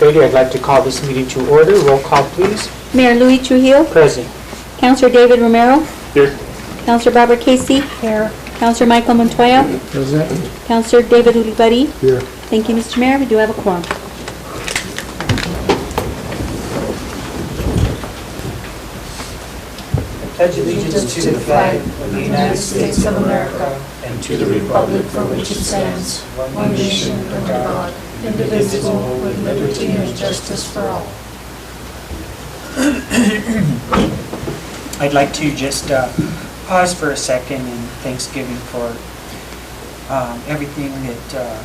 5:30. I'd like to call this meeting to order. Roll call, please. Mayor Louis Trujillo. Present. Councilor David Romero. Here. Councilor Barbara Casey. Here. Councilor Michael Montoya. Present. Councilor David Ulibari. Here. Thank you, Mr. Mayor. We do have a quorum. Pledge allegiance to the flag of the United States of America and to the republic for which it stands, one nation under God, indivisible, with liberty and justice for all. I'd like to just pause for a second in Thanksgiving for everything that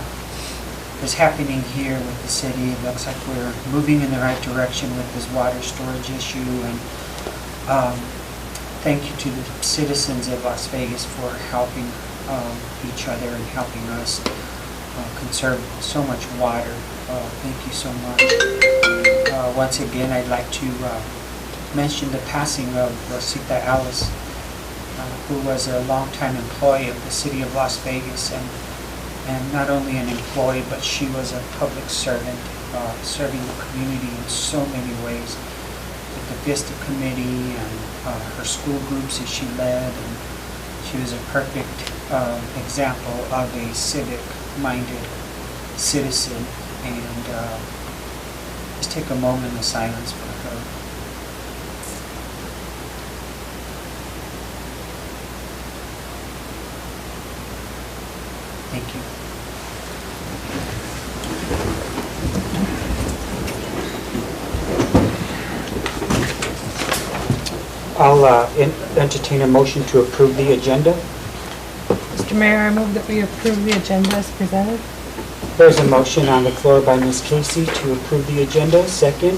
is happening here with the city. It looks like we're moving in the right direction with this water storage issue, and thank you to the citizens of Las Vegas for helping each other and helping us conserve so much water. Thank you so much. Once again, I'd like to mention the passing of Rosita Alice, who was a longtime employee of the city of Las Vegas, and not only an employee, but she was a public servant, serving the community in so many ways. With the Vista Committee and her school groups that she led, and she was a perfect example of a civic-minded citizen. And just take a moment of silence for her. Thank you. I'll entertain a motion to approve the agenda. Mr. Mayor, I move that we approve the agenda as presented. There's a motion on the floor by Ms. Casey to approve the agenda. Second.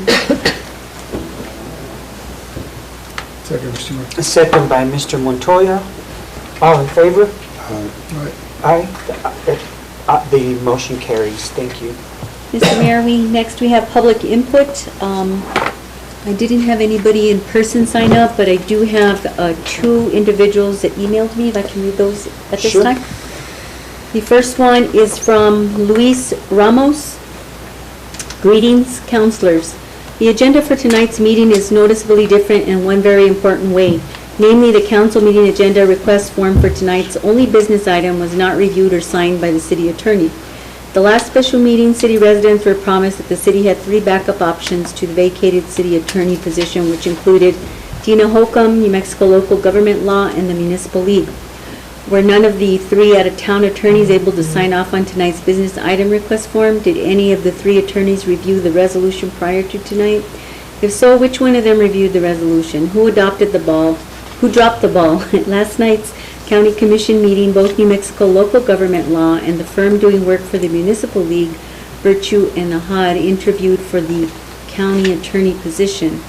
Second, Mr. Mayor. A second by Mr. Montoya. All in favor? Aye. Aye. The motion carries. Thank you. Mr. Mayor, next we have public input. I didn't have anybody in person sign up, but I do have 2 individuals that emailed me, if I can read those at this Sure. time. The first one is from Luis Ramos. Greetings, councilors. The agenda for tonight's meeting is noticeably different in one very important way. Namely, the council meeting agenda request form for tonight's only business item was not reviewed or signed by the city attorney. The last special meeting, city residents were promised that the city had 3 backup options to the vacated city attorney position, which included Tina Holcomb, New Mexico Local Government Law, and the Municipal League. Were none of the 3 out-of-town attorneys able to sign off on tonight's business item request form? Did any of the 3 attorneys review the resolution prior to tonight? If so, which one of them reviewed the resolution? Who adopted the ball? Who dropped the ball? At last night's County Commission meeting, both New Mexico Local Government Law and the firm doing work for the Municipal League, Virtue and the HUD, interviewed for the county attorney position.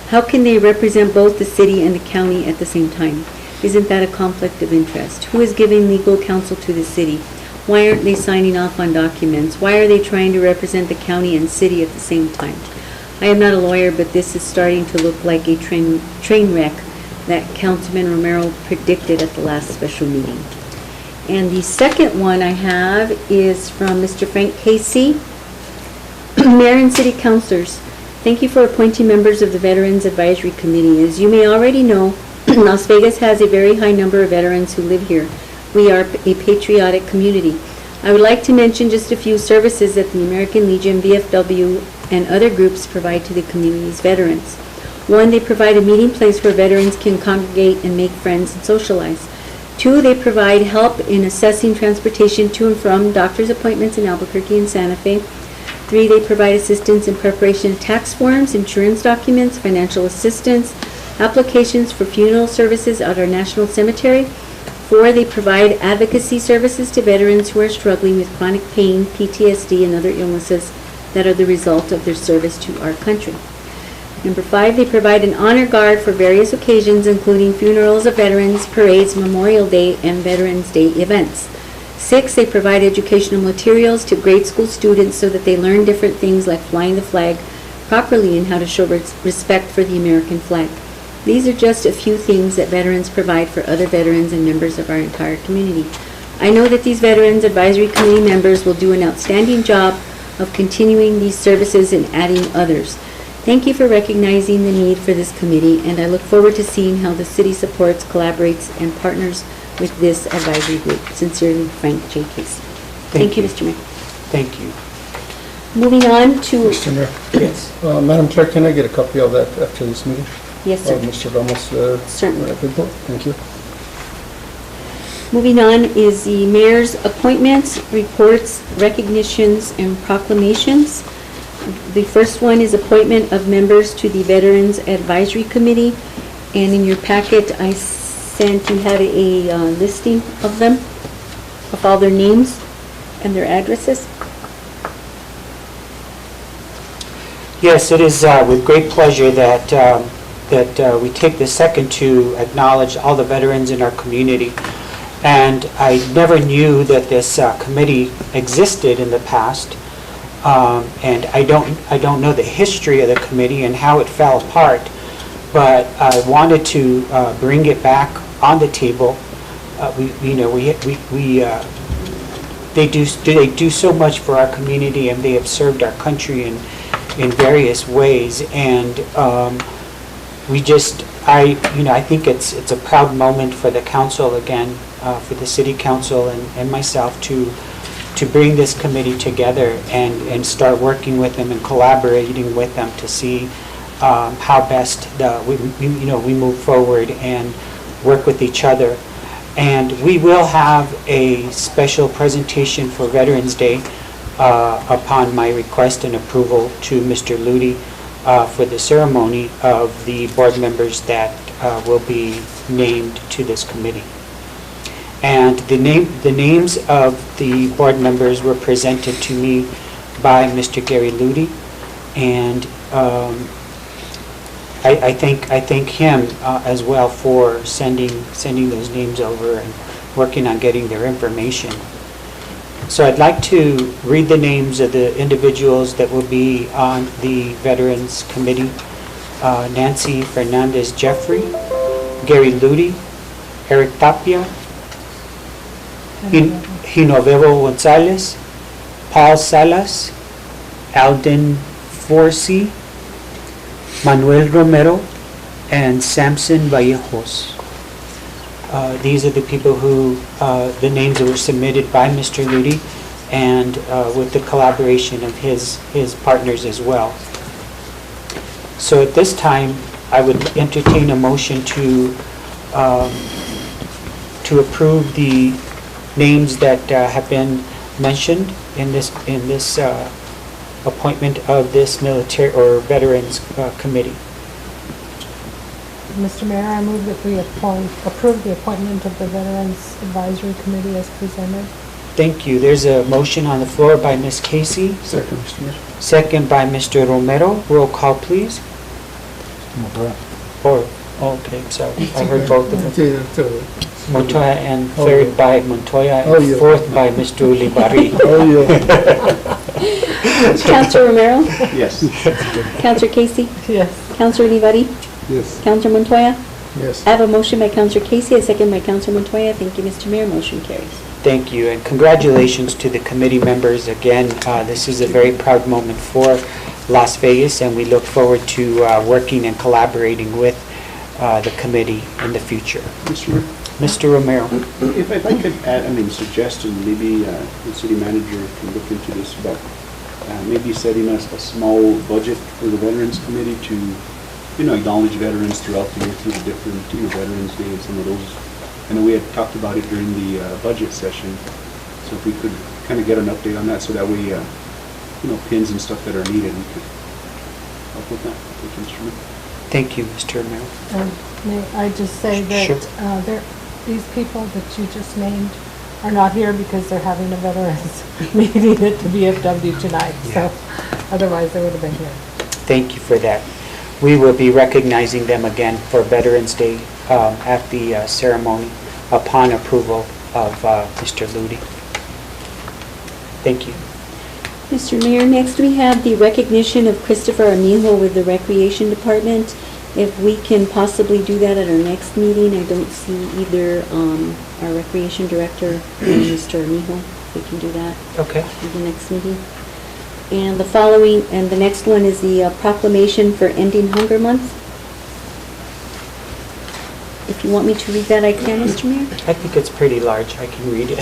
How can they represent both the city and the county at the same time? Isn't that a conflict of interest? Who is giving legal counsel to the city? Why aren't they signing off on documents? Why are they trying to represent the county and city at the same time? I am not a lawyer, but this is starting to look like a train wreck that Councilman Romero predicted at the last special meeting. And the second one I have is from Mr. Frank Casey. Mayor and City Councilors, thank you for appointing members of the Veterans Advisory Committee. As you may already know, Las Vegas has a very high number of veterans who live here. We are a patriotic community. I would like to mention just a few services that the American Legion, VFW, and other groups provide to the community's veterans. 1, they provide a meeting place where veterans can congregate and make friends and socialize. 2, they provide help in assessing transportation to and from doctor's appointments in Albuquerque and Santa Fe. 3, they provide assistance in preparation of tax forms, insurance documents, financial assistance, applications for funeral services at our National Cemetery. 4, they provide advocacy services to veterans who are struggling with chronic pain, PTSD, and other illnesses that are the result of their service to our country. Number 5, they provide an honor guard for various occasions, including funerals of veterans, parades, Memorial Day, and Veterans Day events. 6, they provide educational materials to grade school students so that they learn different things like flying the flag properly and how to show respect for the American flag. These are just a few things that veterans provide for other veterans and members of our entire community. I know that these Veterans Advisory Committee members will do an outstanding job of continuing these services and adding others. Thank you for recognizing the need for this committee, and I look forward to seeing how the city supports, collaborates, and partners with this advisory group. Sincerely, Frank J. Casey. Thank you, Mr. Mayor. Thank you. Moving on to, Mr. Mayor. Yes. Madam Clerk, can I get a copy of that after this meeting? yes, sir. Mr. Ramos' Certainly. report? Thank you. Moving on is the mayor's appointments, reports, recognitions, and proclamations. The first one is appointment of members to the Veterans Advisory Committee. And in your packet, I sent, you had a listing of them, of all their names and their addresses. Yes, it is with great pleasure that we take the second to acknowledge all the veterans in our community. And I never knew that this committee existed in the past. And I don't know the history of the committee and how it fell apart, but I wanted to bring it back on the table. They do so much for our community, and they have served our country in various ways. And I think it's a proud moment for the council again, for the city council and myself to bring this committee together and start working with them and collaborating with them to see how best we move forward and work with each other. And we will have a special presentation for Veterans Day upon my request and approval to Mr. Ludi for the ceremony of the board members that will be named to this committee. And the names of the board members were presented to me by Mr. Gary Ludi, and I thank him as well for sending those names over and working on getting their information. So I'd like to read the names of the individuals that will be on the Veterans Committee. Nancy Fernandez Jeffrey, Gary Ludi, Eric Tapia, Genoveva Gonzalez, Paul Salas, Alden Forsey, Manuel Romero, and Samson Vallejos. These are the people who, the names that were submitted by Mr. Ludi, and with the collaboration of his partners as well. So at this time, I would entertain a motion to approve the names that have been mentioned in this appointment of this military or veterans committee. Mr. Mayor, I move that we approve the appointment of the Veterans Advisory Committee as presented. Thank you. There's a motion on the floor by Ms. Casey, Second, Mr. Mayor. second by Mr. Romero. Roll call, please. Or, okay, I'm sorry. I heard both of them. Montoya, and third by Montoya, Oh, and yeah. fourth by Mr. Ulibarri. Oh, yeah. Councilor Romero, Yes. Councilor Casey, Yes. Councilor Olivari, Yes. Councilor Montoya. Yes. I have a motion by Councilor Casey, a second by Councilor Montoya. Thank you, Mr. Mayor. Motion carries. Thank you, and congratulations to the committee members. Again, this is a very proud moment for Las Vegas, and we look forward to working and collaborating with the committee in the future. Mr. Mayor, Mr. Romero. if I could add, suggest, and maybe the city manager can look into this, but maybe setting us a small budget for the Veterans Committee to, acknowledge veterans throughout the year through the different, Veterans Day and some of those. I know we had talked about it during the budget session, so if we could kind of get an update on that, so that way, pins and stuff that are needed, we could help with that. Thank you, Mr. Mayor. Thank you, Mr. Romero. May I just say Sure. that these people that you just named are not here because they're having a veterans meeting at the VFW tonight. Yeah. So otherwise they would have been here. Thank you for that. We will be recognizing them again for Veterans Day at the ceremony upon approval of Mr. Ludi. Thank you. Mr. Mayor, next we have the recognition of Christopher Armijo with the Recreation Department. If we can possibly do that at our next meeting, I don't see either our Recreation Director and Mr. Armijo. If we can do that Okay. at the next meeting. And the following, and the next one is the proclamation for ending hunger month. If you want me to read that, I can, Mr. Mayor. I think it's pretty large. I can read it.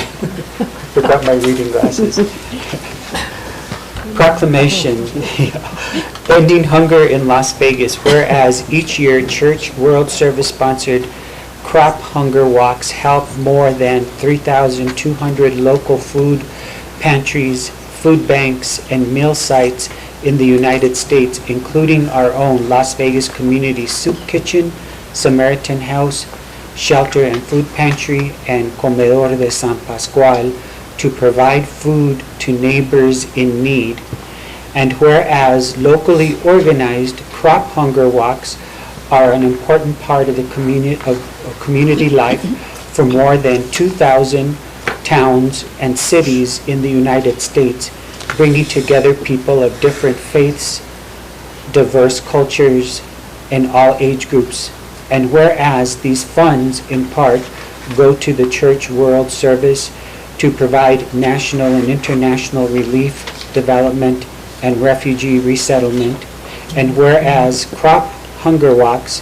Forgot my reading glasses. Proclamation, ending hunger in Las Vegas. Whereas each year, Church World Service-sponsored crop hunger walks help more than 3,200 local food pantries, food banks, and meal sites in the United States, including our own Las Vegas Community Soup Kitchen, Samaritan House, Shelter and Food Pantry, and Comedor de San Pascual, to provide food to neighbors in need. And whereas locally organized crop hunger walks are an important part of the community life for more than 2,000 towns and cities in the United States, bringing together people of different faiths, diverse cultures, and all age groups. And whereas these funds in part go to the Church World Service to provide national and international relief, development, and refugee resettlement, and whereas crop hunger walks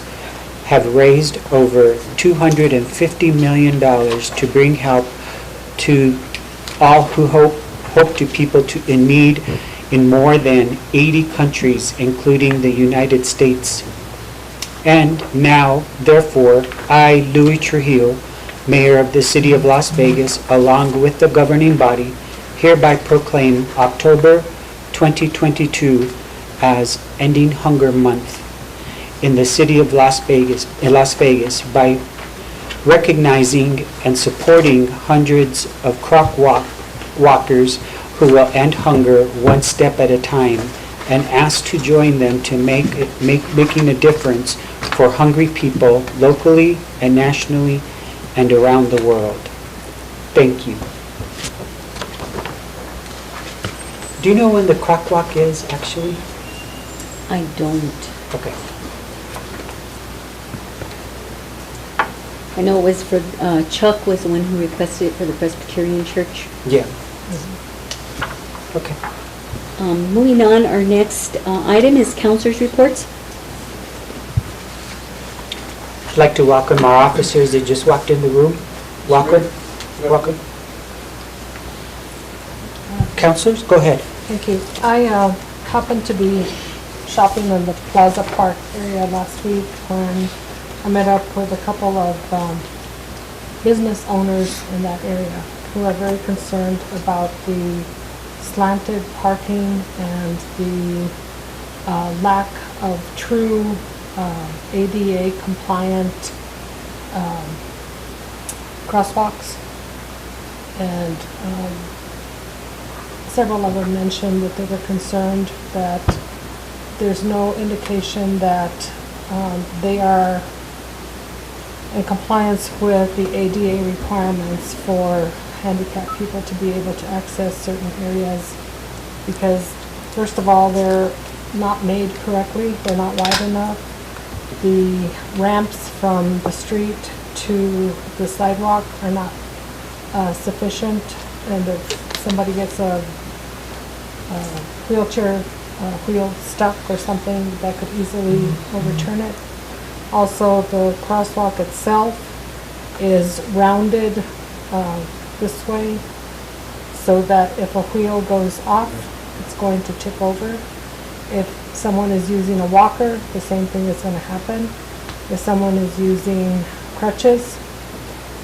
have raised over $250 million to bring help to all who hope to people in need in more than 80 countries, including the United States. And now, therefore, I, Louis Trujillo, Mayor of the City of Las Vegas, along with the governing body, hereby proclaim October 2022 as Ending Hunger Month in the City of Las Vegas, by recognizing and supporting hundreds of crop walkers who will end hunger one step at a time, and ask to join them to making a difference for hungry people locally and nationally and around the world. Thank you. Do you know when the crock walk is, actually? I don't. Okay. I know it was for, Chuck was the one who requested it for the Presbyterian Church. Yeah. Okay. Moving on, our next item is counselors' reports. I'd like to welcome our officers that just walked in the room. Welcome. Welcome. Counselors, go ahead. Thank you. I happened to be shopping in the Plaza Park area last week when I met up with a couple of business owners in that area who are very concerned about the slanted parking and the lack of true ADA compliant crosswalks. And several of them mentioned that they were concerned that there's no indication that they are in compliance with the ADA requirements for handicapped people to be able to access certain areas, because first of all, they're not made correctly, they're not wide enough. The ramps from the street to the sidewalk are not sufficient, and if somebody gets a wheelchair wheel stuck or something, that could easily overturn it. Also, the crosswalk itself is rounded this way, so that if a wheel goes off, it's going to tip over. If someone is using a walker, the same thing is going to happen. If someone is using crutches,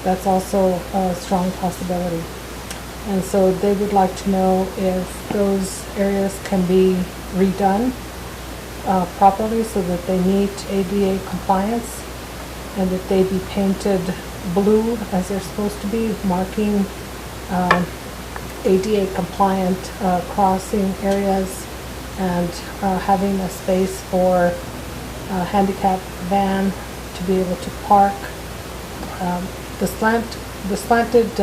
that's also a strong possibility. And so they would like to know if those areas can be redone properly so that they meet ADA compliance, and that they be painted blue as they're supposed to be, marking ADA compliant crossing areas, and having a space for a handicapped van to be able to park. The slanted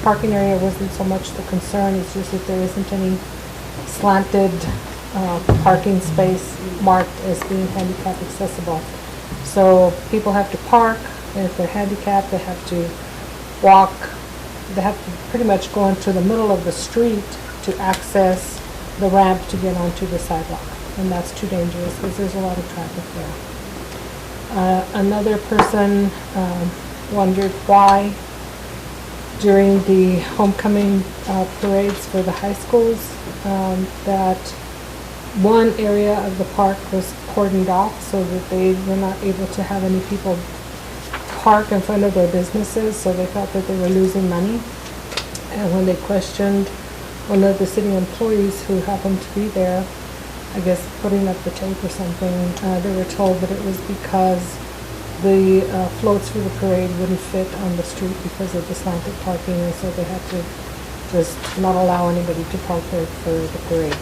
parking area wasn't so much the concern, it's just that there isn't any slanted parking space marked as being handicap accessible. So people have to park, and if they're handicapped, they have to walk. They have to pretty much go into the middle of the street to access the ramp to get onto the sidewalk, and that's too dangerous because there's a lot of traffic there. Another person wondered why during the homecoming parades for the high schools that one area of the park was cordoned off so that they were not able to have any people park in front of their businesses, so they felt that they were losing money. And when they questioned one of the city employees who happened to be there, I guess putting up the tape or something, they were told that it was because the floats for the parade wouldn't fit on the street because of the slanted parking, and so they had to just not allow anybody to park there for the parade.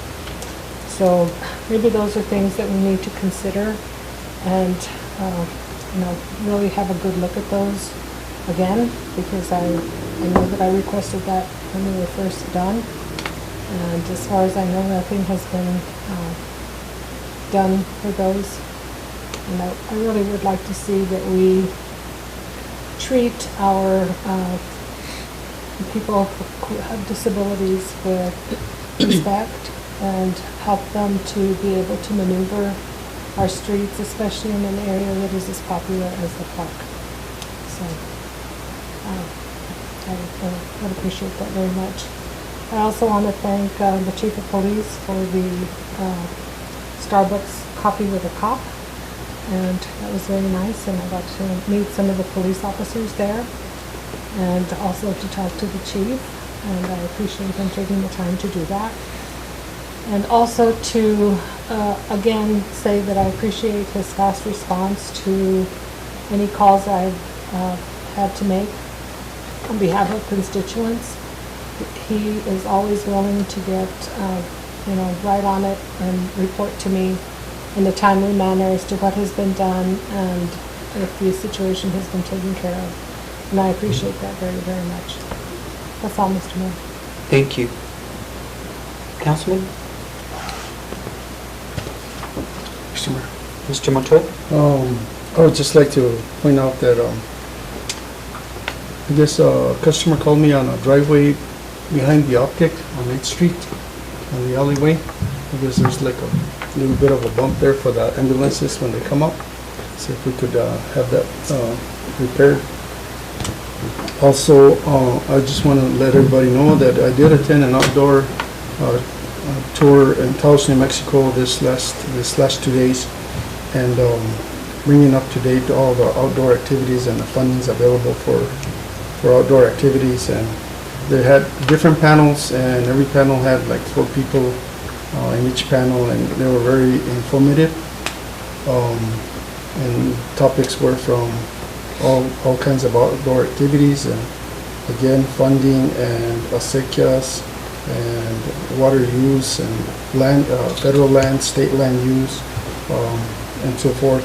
So maybe those are things that we need to consider and, really have a good look at those again, because I know that I requested that when they were first done. And as far as I know, nothing has been done for those. And I really would like to see that we treat our people who have disabilities with respect and help them to be able to maneuver our streets, especially in an area that is as popular as the park. So I would appreciate that very much. I also want to thank the Chief of Police for the Starbucks Coffee with a Cop, and that was very nice, and I got to meet some of the police officers there and also to talk to the chief, and I appreciate him taking the time to do that. And also to again say that I appreciate his fast response to any calls I've had to make on behalf of constituents. He is always willing to get, right on it and report to me in a timely manner as to what has been done and if the situation has been taken care of. And I appreciate that very, very much. That's all, Mr. Mayor. Thank you. Councilman? Mr. Mayor. Mr. Montoya? I would just like to point out that I guess a customer called me on a driveway behind the Optic on 8th Street, on the alleyway. I guess there's like a little bit of a bump there for the ambulances when they come up. See if we could have that repaired. Also, I just want to let everybody know that I did attend an outdoor tour in Taos, New Mexico this last 2 days, and bringing up to date all the outdoor activities and the fundings available for outdoor activities. And they had different panels, and every panel had like 4 people in each panel, and they were very informative. And topics were from all kinds of outdoor activities, and again, funding and acequias and water use and land, federal land, state land use, and so forth.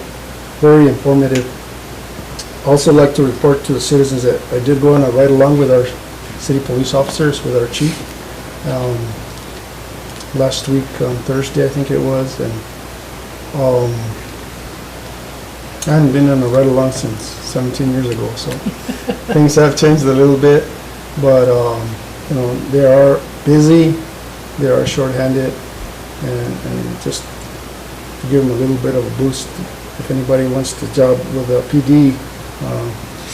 Very informative. Also like to report to the citizens that I did go on a ride along with our city police officers, with our chief, last week on Thursday, I think it was, and I hadn't been on a ride along since 17 years ago, so things have changed a little bit, but they are busy, they are shorthanded, and just to give them a little bit of a boost. If anybody wants the job with a PD,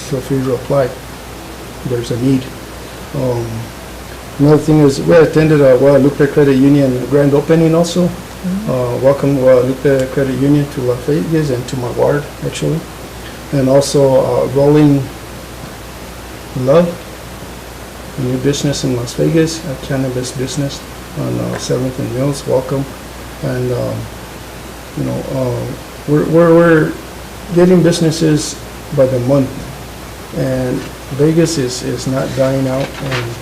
feel free to apply. There's a need. Another thing is we attended a Guadalupe Credit Union grand opening also. Welcome Guadalupe Credit Union to Las Vegas and to my ward, actually. And also Rolling Love, a new business in Las Vegas, a cannabis business on 7th and Mills. Welcome. And we're getting businesses by the month, and Vegas is not dying out, and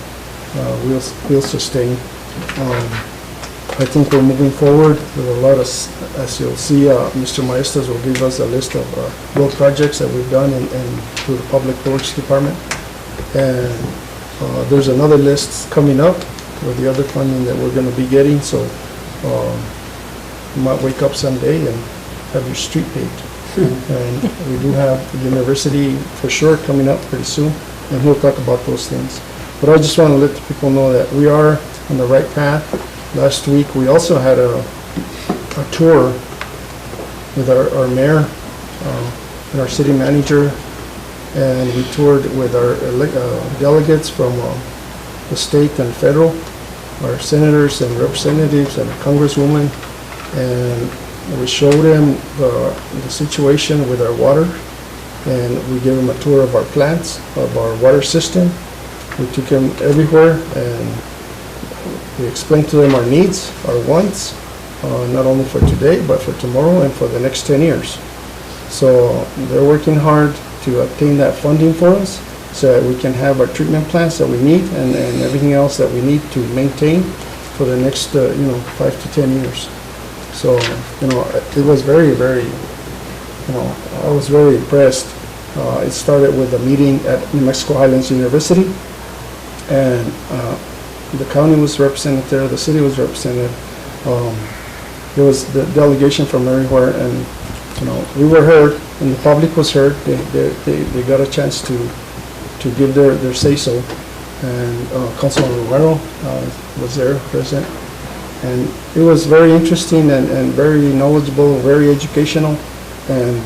we'll sustain. I think we're moving forward with a lot of, as you'll see, Mr. Maestas will give us a list of road projects that we've done through the Public Works Department. And there's another list coming up with the other funding that we're going to be getting, so you might wake up someday and have your street paved. And we do have the university for sure coming up pretty soon, and he'll talk about those things. But I just want to let the people know that we are on the right path. Last week, we also had a tour with our mayor and our city manager, and we toured with our delegates from the state and federal, our senators and representatives and congresswomen, and we showed them the situation with our water, and we gave them a tour of our plants, of our water system. We took them everywhere, and we explained to them our needs, our wants, not only for today, but for tomorrow and for the next 10 years. So they're working hard to obtain that funding for us so that we can have our treatment plants that we need and everything else that we need to maintain for the next, 5 to 10 years. So, it was very, very, I was very impressed. It started with a meeting at New Mexico Highlands University, and the county was represented there, the city was represented. There was the delegation from everywhere, and we were heard, and the public was heard. They got a chance to give their say-so, and Councilman Romero was there present, and it was very interesting and very knowledgeable, very educational, and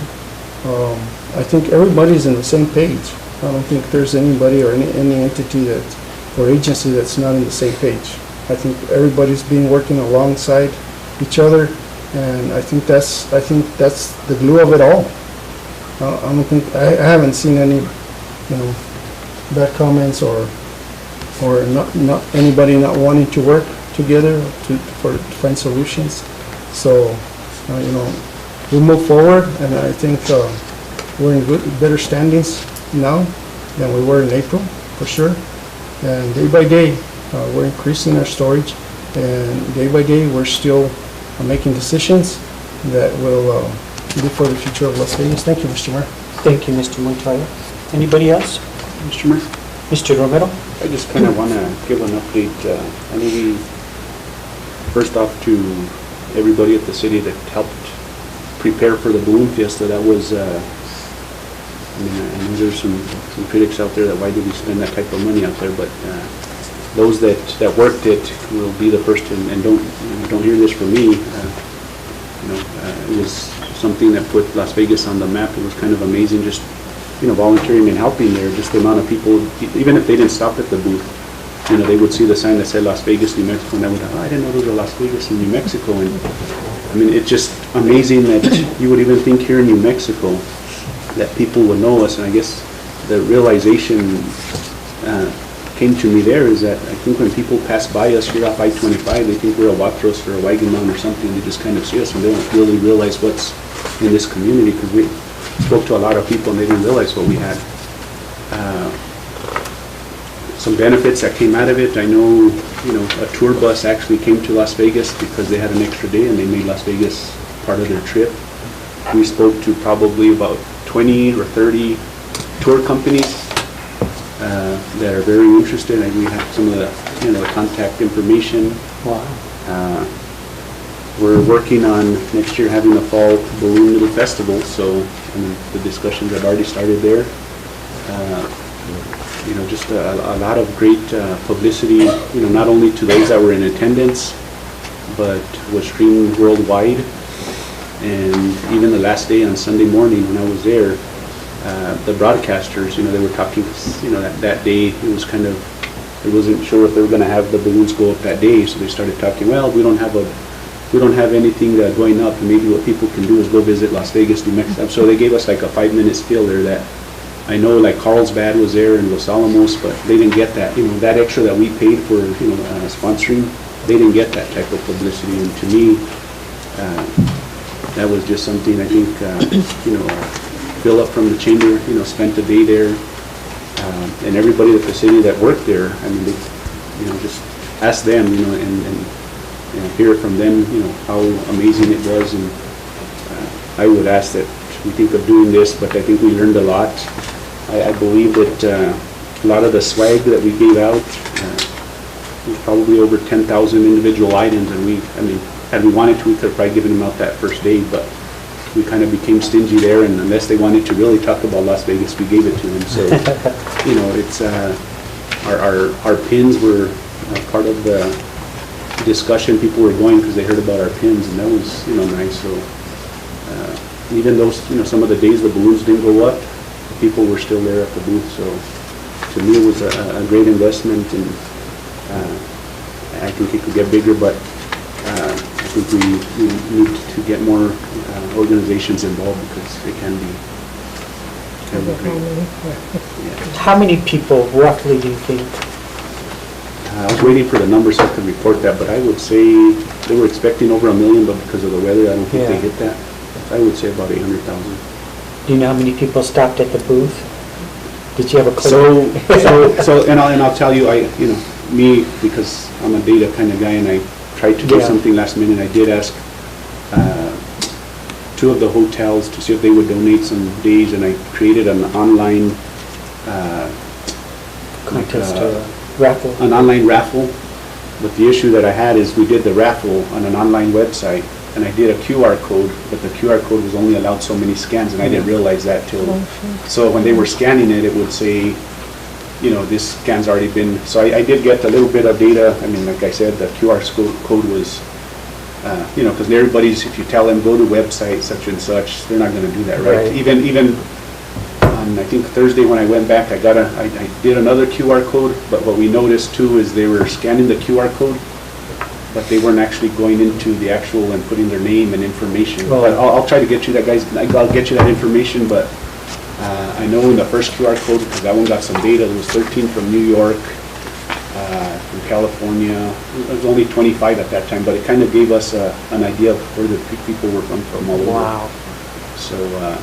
I think everybody's in the same page. I don't think there's anybody or any entity or agency that's not in the same page. I think everybody's been working alongside each other, and I think that's the glue of it all. I haven't seen any, bad comments or not anybody not wanting to work together to find solutions. So, we move forward, and I think we're in better standings now than we were in April, for sure. And day by day, we're increasing our storage, and day by day, we're still making decisions that will be for the future of Las Vegas. Thank you, Mr. Mayor. Thank you, Mr. Montoya. Anybody else? Mr. Mayor? Mr. Romero? I just kind of want to give an update. I know we, first off, to everybody at the city that helped prepare for the balloon fiesta. That was, I know there's some critics out there that why did we spend that type of money out there, but those that worked it will be the first, and don't hear this from me. It was something that put Las Vegas on the map. It was kind of amazing, just volunteering and helping there. Just the amount of people, even if they didn't stop at the booth, they would see the sign that said Las Vegas, New Mexico, and they would go, I didn't know those were Las Vegas and New Mexico. And it's just amazing that you would even think here in New Mexico that people would know us. And I guess the realization came to me there is that I think when people pass by us here off I-25, they think we're a Watros or a Wagamon or something. They just kind of see us, and they don't really realize what's in this community, because we spoke to a lot of people and they didn't realize what we had. Some benefits that came out of it. I know, a tour bus actually came to Las Vegas because they had an extra day and they made Las Vegas part of their trip. We spoke to probably about 20 or 30 tour companies that are very interested, and we have some of the contact information. Wow. We're working on next year having a fall balloon little festival, so the discussions have already started there. Just a lot of great publicity, not only to those that were in attendance, but was streamed worldwide. And even the last day on Sunday morning when I was there, the broadcasters, they were talking, that day it was kind of, I wasn't sure if they were going to have the balloons go up that day, so they started talking, well, we don't have anything going up, and maybe what people can do is go visit Las Vegas, New Mexico. So they gave us like a 5-minute spiel there that I know, like Carlsbad was there and Los Alamos, but they didn't get that, that extra that we paid for, sponsoring, they didn't get that type of publicity. And to me, that was just something I think, Philip from the chamber, spent a day there, and everybody at the city that worked there, they, just ask them, and hear it from them, how amazing it was. And I would ask that we think of doing this, but I think we learned a lot. I believe that a lot of the swag that we gave out was probably over 10,000 individual items, and had we wanted to, we could have probably given them out that first day, but we kind of became stingy there, and unless they wanted to really talk about Las Vegas, we gave it to them. So, it's our pins were part of the discussion, people were going because they heard about our pins, and that was, nice. So even though, some of the days the balloons didn't go up, people were still there at the booth. So to me, it was a great investment, and I think it could get bigger, but I think we need to get more organizations involved because it can be great. Yeah. How many people roughly do you think? I was waiting for the numbers so I could report that, but I would say they were expecting over 1 million, but because of the weather, I don't think they Yeah. hit that. I would say about 800,000. Do you know how many people stopped at the booth? Did you have a clue? And I'll tell you, me, because I'm a data kind of guy, and I tried to do Yeah. something last minute. I did ask 2 of the hotels to see if they would donate some days, and I created an online Contest raffle? an online raffle. But the issue that I had is we did the raffle on an online website, and I did a QR code, but the QR code was only allowed so many scans, and I didn't realize that till. So when they were scanning it, it would say, this scan's already been, so I did get a little bit of data. I mean, like I said, the QR code was, because everybody's, if you tell them, go to website such and such, they're not gonna do that, right? Right. Even on, I think Thursday when I went back, I did another QR code, but what we noticed too is they were scanning the QR code, but they weren't actually going into the actual and putting their name and information. Oh. But I'll try to get you that, guys. I'll get you that information, but I know in the first QR code, because that one got some data, there was 13 from New York, from California. It was only 25 at that time, but it kind of gave us an idea of where the people were from all over. Wow. So,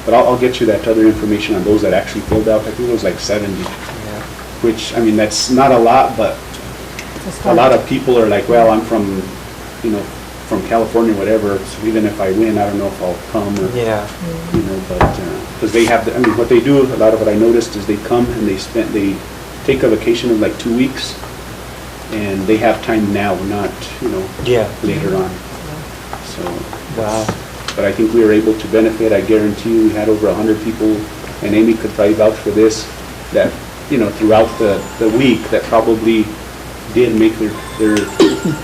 but I'll get you that other information on those that actually filled out. I think it was like 70, Yeah. which, I mean, that's not a lot, but a lot of people are like, well, I'm from, from California, whatever, so even if I win, I don't know if I'll come or, Yeah. but, because they have, what they do, a lot of what I noticed is they come and they take a vacation of like 2 weeks, and they have time now, not, Yeah. later on. So, Wow. but I think we were able to benefit. I guarantee you, we had over 100 people, and Amy could probably vouch for this, that, throughout the week, that probably did make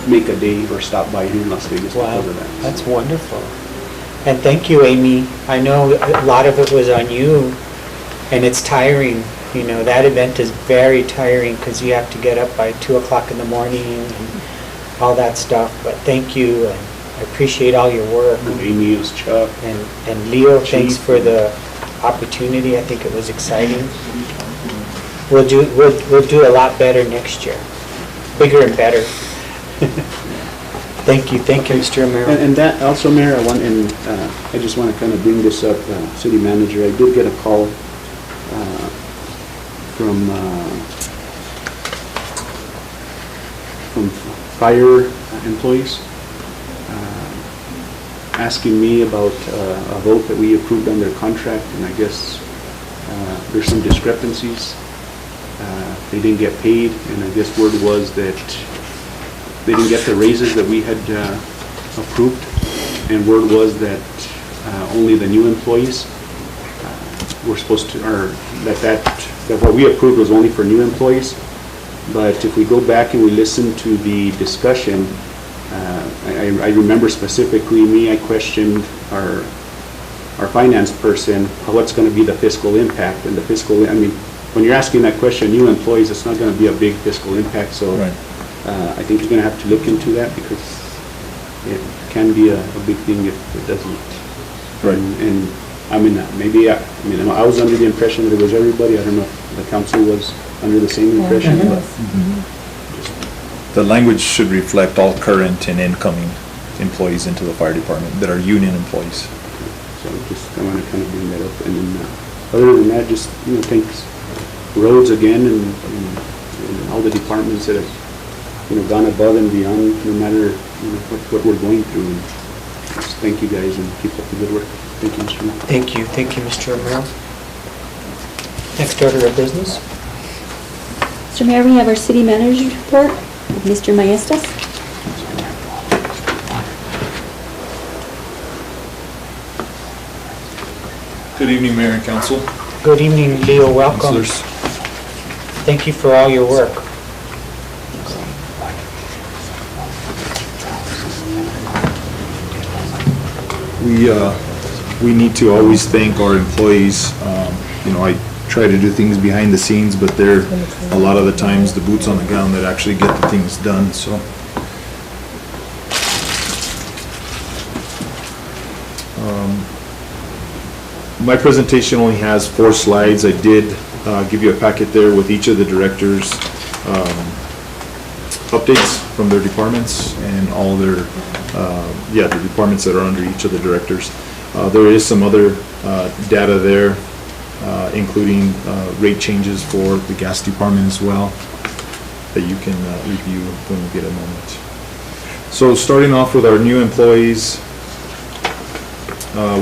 make a day or stop by here in Las Vegas Wow. because of that. That's wonderful. And thank you, Amy. I know a lot of it was on you, and it's tiring. That event is very tiring because you have to get up by 2 o'clock in the morning and all that stuff. But thank you, and I appreciate all your work. Amy is Chuck. And Leo, thanks Chief. for the opportunity. I think it was exciting. We'll do a lot better next year, bigger and better. Thank you, Mr. Romero. And that also, Mayor, I just want to kind of bring this up, City Manager. I did get a call from fire employees asking me about a vote that we approved on their contract, and I guess there's some discrepancies. They didn't get paid, and I guess word was that they didn't get the raises that we had approved, and word was that only the new employees were supposed to, or that what we approved was only for new employees. But if we go back and we listen to the discussion, I remember specifically I questioned our finance person, what's going to be the fiscal impact, and when you're asking that question, new employees, it's not going to be a big fiscal impact, so Right. I think you're going to have to look into that because it can be a big thing if it doesn't. Right. And I was under the impression that it was everybody. I don't know if the council was under the same impression, but The language should reflect all current and incoming employees into the fire department that are union employees. so I want to kind of bring that up. And then, other than that, just, thanks roads again and all the departments that have, gone above and beyond, no matter, what we're going through. And just thank you guys and keep up the good work. Thank you, Mr. Mayor. Thank you, Mr. Romero. Next order of business. Mr. Mayor, we have our city manager's report, Mr. Maestas. Good evening, Mayor and Council. Good evening, Leo, welcome. Councilors. Thank you for all your work. we need to always thank our employees. You know, I try to do things behind the scenes, but they're a lot of the times the boots on the ground that actually get the things done, so. My presentation only has 4 slides. I did give you a packet there with each of the directors' updates from their departments and all their, the departments that are under each of the directors. There is some other data there, including rate changes for the gas department as well, that you can review when you get a moment. So starting off with our new employees,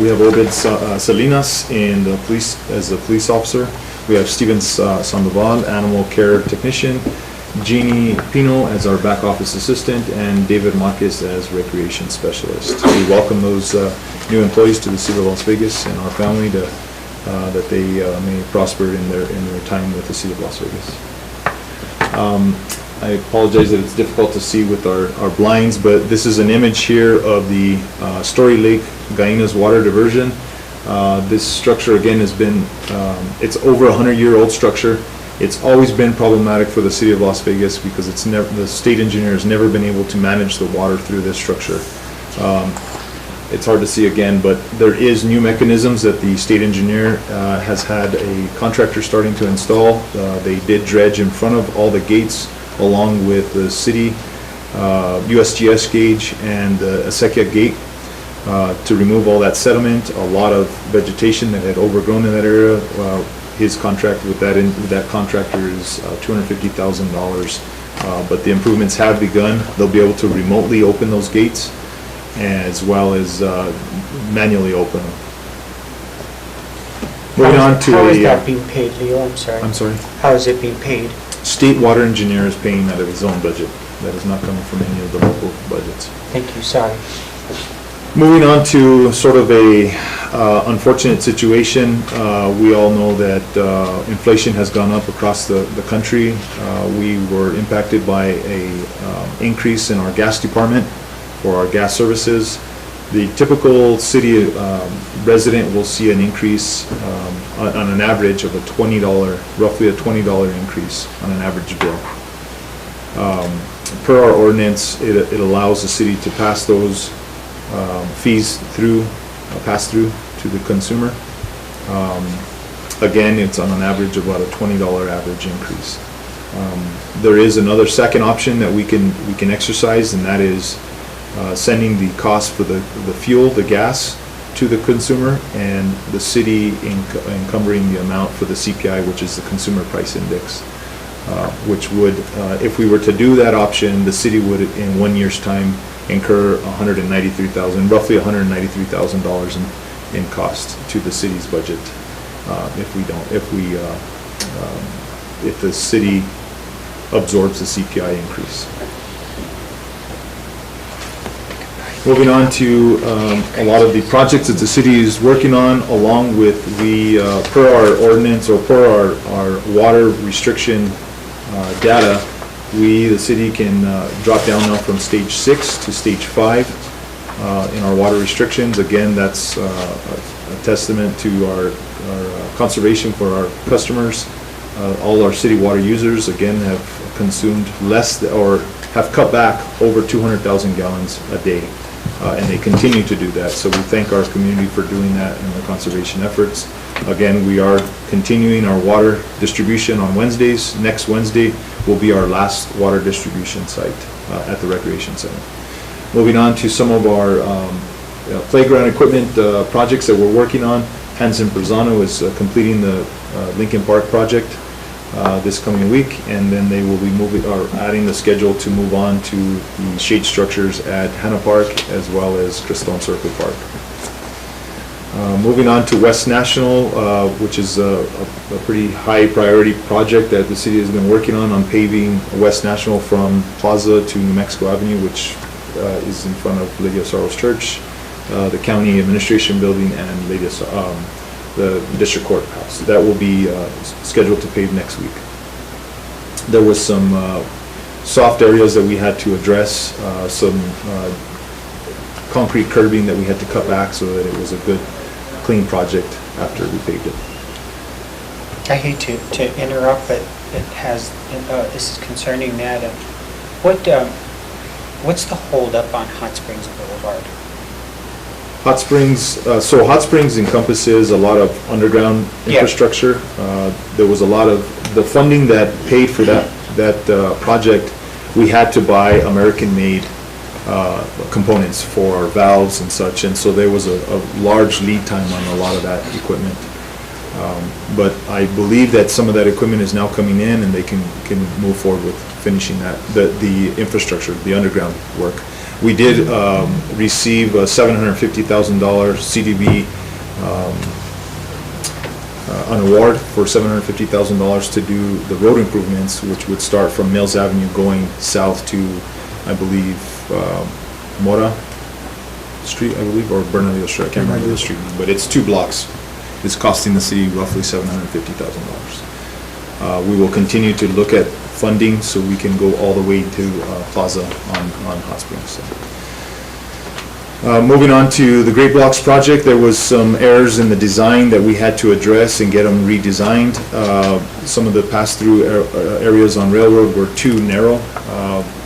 we have Obed Salinas in the police, as a police officer. We have Steven Sandoval, animal care technician, Jeannie Pino as our back office assistant, and David Marquez as recreation specialist. We welcome those new employees to the City of Las Vegas and our family to, that they may prosper in their time with the City of Las Vegas. I apologize that it's difficult to see with our blinds, but this is an image here of the Story Lake Gainas water diversion. This structure again has been, it's over 100-year-old structure. It's always been problematic for the City of Las Vegas because it's never, the state engineer has never been able to manage the water through this structure. It's hard to see again, but there is new mechanisms that the state engineer has had a contractor starting to install. They did dredge in front of all the gates along with the city USGS gauge and the Acequia gate to remove all that sediment, a lot of vegetation that had overgrown in that area. His contract with that contractor is $250,000, but the improvements have begun. They'll be able to remotely open those gates as well as manually open them. Moving on to How is that being paid, Leo? I'm sorry. I'm sorry? How is it being paid? State water engineer is paying out of his own budget. That is not coming from any of the local budgets. Thank you, sorry. Moving on to sort of a unfortunate situation. We all know that inflation has gone up across the country. We were impacted by a increase in our gas department for our gas services. The typical city resident will see an increase on an average of roughly a $20 increase on an average bill. Per our ordinance, it allows the city to pass those fees pass through to the consumer. Again, it's on an average of about a $20 average increase. There is another second option that we can exercise, and that is sending the cost for the fuel, the gas, to the consumer, and the city encumbering the amount for the CPI, which is the Consumer Price Index, which would, if we were to do that option, the city would, in 1 year's time, incur roughly $193,000 in cost to the city's budget if the city absorbs the CPI increase. Moving on to a lot of the projects that the city is working on, along with per our ordinance or per our water restriction data, the city can drop down now from stage 6 to stage 5 in our water restrictions. Again, that's a testament to our conservation for our customers. All our city water users, again, have consumed less or have cut back over 200,000 gallons a day. And they continue to do that. So we thank our community for doing that and the conservation efforts. Again, we are continuing our water distribution on Wednesdays. Next Wednesday will be our last water distribution site at the Recreation Center. Moving on to some of our playground equipment projects that we're working on. Hanson Berzano is completing the Lincoln Park project this coming week, and then they will be adding the schedule to move on to the shade structures at Hanna Park as well as Crestone Circle Park. Moving on to West National, which is a pretty high priority project that the city has been working on paving West National from Plaza to New Mexico Avenue, which is in front of Lady of Sorrows Church, the county administration building, and the district courthouse. That will be scheduled to pave next week. There was some soft areas that we had to address, some concrete curbing that we had to cut back so that it was a good, clean project after we paved it. I hate to interrupt, but it has, this is concerning that. What's the holdup on Hot Springs Boulevard? Hot Springs, so Hot Springs encompasses a lot of underground Yeah. infrastructure. There was a lot of, the funding that paid for that project, we had to buy American-made components for our valves and such, and so there was a large lead time on a lot of that equipment. But I believe that some of that equipment is now coming in and they can move forward with finishing that, the infrastructure, the underground work. We did receive a $750,000 CDB an award for $750,000 to do the road improvements, which would start from Mills Avenue going south to, I believe, Mora Street, I believe, or Bernalillo Street, I can't remember the street, but it's 2 blocks. It's costing the city roughly $750,000. We will continue to look at funding so we can go all the way to Plaza on Hot Springs. So. Moving on to the Great Blocks project, there was some errors in the design that we had to address and get them redesigned. Some of the pass-through areas on Railroad were too narrow.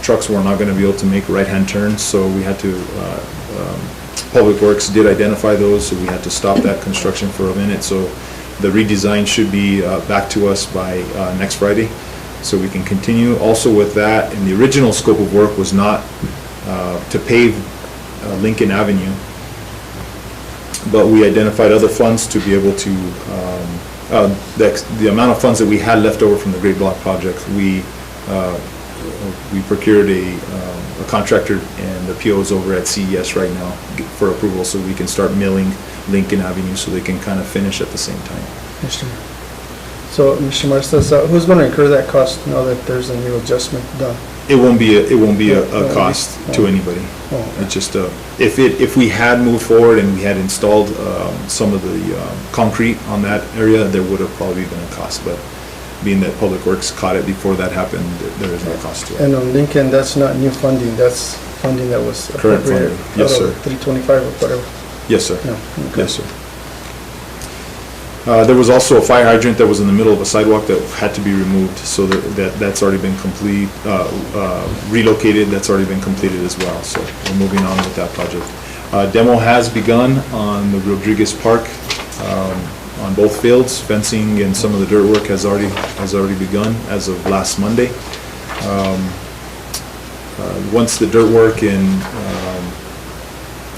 Trucks were not going to be able to make right-hand turns, so we had to, Public Works did identify those, so we had to stop that construction for a minute. So the redesign should be back to us by next Friday, so we can continue. Also with that, in the original scope of work was not to pave Lincoln Avenue, but we identified other funds to be able to, the amount of funds that we had left over from the Great Block project, we procured a contractor, and the PO is over at CES right now for approval, so we can start milling Lincoln Avenue so they can kind of finish at the same time. So, Mr. Maestas, who's going to incur that cost now that there's a new adjustment done? It won't be a cost to anybody. It's just if we had moved forward and we had installed some of the concrete on that area, there would have probably been a cost. But being that Public Works caught it before that happened, there is no cost to it. And on Lincoln, that's not new funding. That's funding that was Current appropriated funding. Yes, out of sir. 325 or whatever. Yes, sir. No, okay. Yes, sir. There was also a fire hydrant that was in the middle of a sidewalk that had to be removed, so that's already been relocated, that's already been completed as well, so we're moving on with that project. Demo has begun on the Rodriguez Park, on both fields. Fencing and some of the dirt work has already begun as of last Monday. Once the dirt work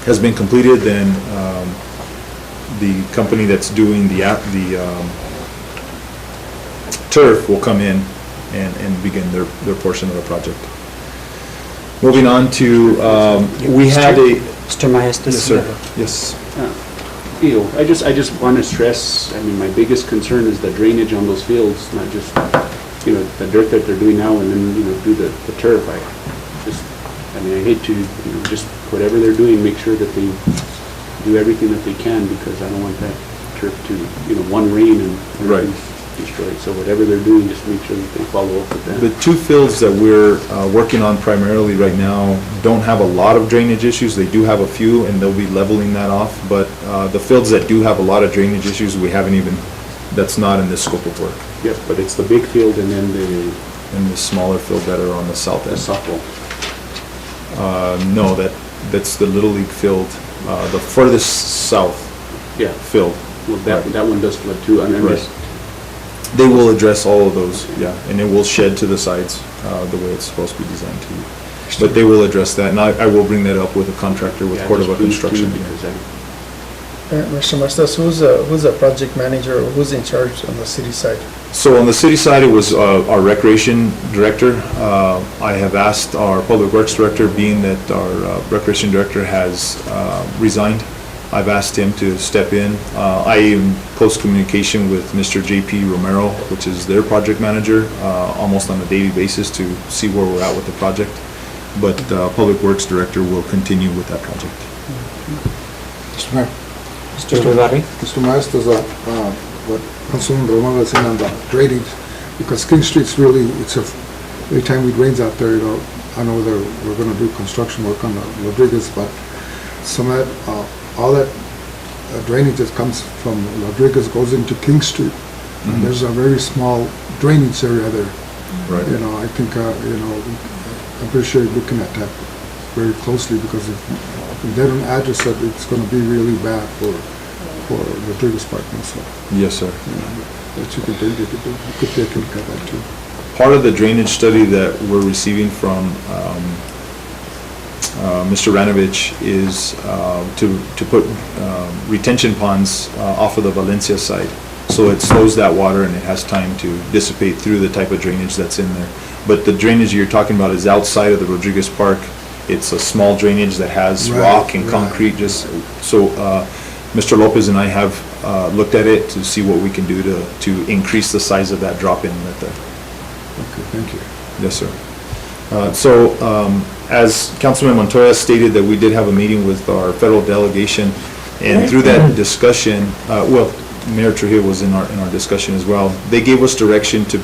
has been completed, then the company that's doing the turf will come in and begin their portion of the project. Moving on to, we had a... Mr. Maestas? Yes, sir. Yes. I just want to stress, I mean, my biggest concern is the drainage on those fields, not just, the dirt that they're doing now and then, do the turf. I hate to, just whatever they're doing, make sure that they do everything that they can, because I don't want that turf to, one rain and everything's destroyed. So whatever they're doing, just make sure that they follow up with that. The 2 fields that we're working on primarily right now don't have a lot of drainage issues. They do have a few, and they'll be leveling that off. But the fields that do have a lot of drainage issues, that's not in this scope of work. Yes, but it's the big field and then the smaller field that are on the south end. softball. No, that's the Little League field, the furthest south field. Well, that one does flood too, Right. They will address all of those, yeah, and it will shed to the sides the way it's supposed to be designed to. But they will address that, and I will bring that up with a contractor with Cordova Construction. Mr. Maestas, who's the project manager, or who's in charge on the city side? So on the city side, it was our recreation director. I have asked our public works director, being that our recreation director has resigned, I've asked him to step in. I am in close communication with Mr. JP Romero, which is their project manager, almost on a daily basis to see where we're at with the project. But public works director will continue with that project. Mr. Mayor. Mr. Rivera? Mr. Maestas, what Councilman Romero was saying on the drainage, because King Street's really, every time it rains out there, I know we're going to do construction work on the Rodriguez, but some of that, all that drainage that comes from Rodriguez goes into King Street. And there's a very small drainage area there. Right. You know, I think, I'm pretty sure you're looking at that very closely, because if they don't address it, it's gonna be really bad for Rodriguez Park and so, Yes, sir. that you could take a look at that too. Part of the drainage study that we're receiving from Mr. Ranovich is to put retention ponds off of the Valencia side. So it slows that water and it has time to dissipate through the type of drainage that's in there. But the drainage you're talking about is outside of the Rodriguez Park. It's a small drainage that has Right, rock and right. concrete, just, so Mr. Lopez and I have looked at it to see what we can do to increase the size of that drop inlet there. Okay, thank you. Yes, sir. As Councilman Montoya stated, that we did have a meeting with our federal delegation, and through that discussion, Mayor Trujillo was in our discussion as well. They gave us direction to